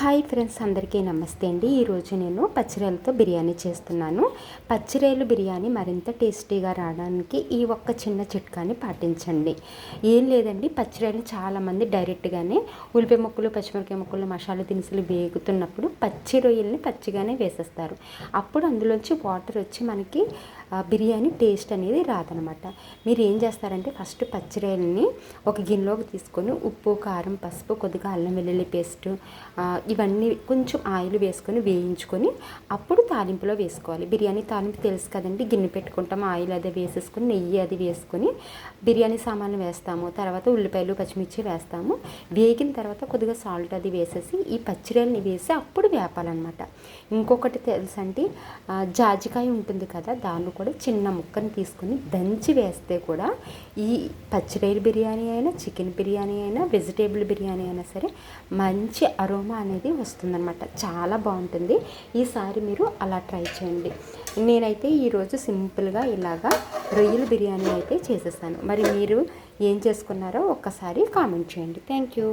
Hi friends, అందరికీ నమస్తే అండి. ఈరోజు నేను పచ్చిరొయ్యలతో బిర్యానీ చేస్తున్నాను. పచ్చిరొయ్యల బిర్యానీ మరింత టేస్టీగా రావడానికి ఈ ఒక్క చిన్న చిట్కాని పాటించండి. ఏం లేదండి, పచ్చిరొయ్యలు చాలామంది డైరెక్ట్గానే ఉల్లిపాయ ముక్కలు, పచ్చిమిరపకాయ ముక్కలు, మసాలా దినుసులు వేగుతున్నప్పుడు పచ్చి రొయ్యల్ని పచ్చిగానే వేసేస్తారు. అప్పుడు అందులోంచి వాటర్ వచ్చి మనకి బిర్యానీ టేస్ట్ అనేది రాదనమాట. మీరు ఏం చేస్తారంటే ఫస్ట్ పచ్చిరొయ్యల్ని ఒక గిన్నెలోకి తీసుకొని ఉప్పు, కారం, పసుపు, కొద్దిగా అల్లం వెల్లుల్లి పేస్ట్, ఇవన్నీ కొంచెం ఆయిల్ వేసుకొని వేయించుకొని అప్పుడు తాలింపులో వేసుకోవాలి. బిర్యానీ తాలింపు తెలుసు కదండి, గిన్నె పెట్టుకుంటాము, ఆయిల్ అది వేసేసుకొని నెయ్యి అది వేసుకొని బిర్యానీ సామాన్లు వేస్తాము. తర్వాత ఉల్లిపాయలు, పచ్చిమిర్చి వేస్తాము. వేగిన తర్వాత కొద్దిగా సాల్ట్ అది వేసేసి ఈ పచ్చిరొయ్యల్ని వేసి అప్పుడు వేపాలన్నమాట. ఇంకొకటి తెలుసండి, జాజికాయ ఉంటుంది కదా, దాన్ని కూడా చిన్న ముక్కని తీసుకొని దంచి వేస్తే కూడా ఈ పచ్చిరొయ్యల బిర్యానీ అయినా, చికెన్ బిర్యానీ అయినా, వెజిటేబుల్ బిర్యానీ అయినా సరే మంచి అరోమా అనేది వస్తుందన్నమాట. చాలా బాగుంటుంది. ఈసారి మీరు అలా ట్రై చేయండి. నేనైతే ఈరోజు సింపుల్గా ఇలాగా రొయ్యల బిర్యానీ అయితే చేసేసాను. మరి మీరు ఏం చేసుకున్నారో ఒక్కసారి కామెంట్ చేయండి. Thank you.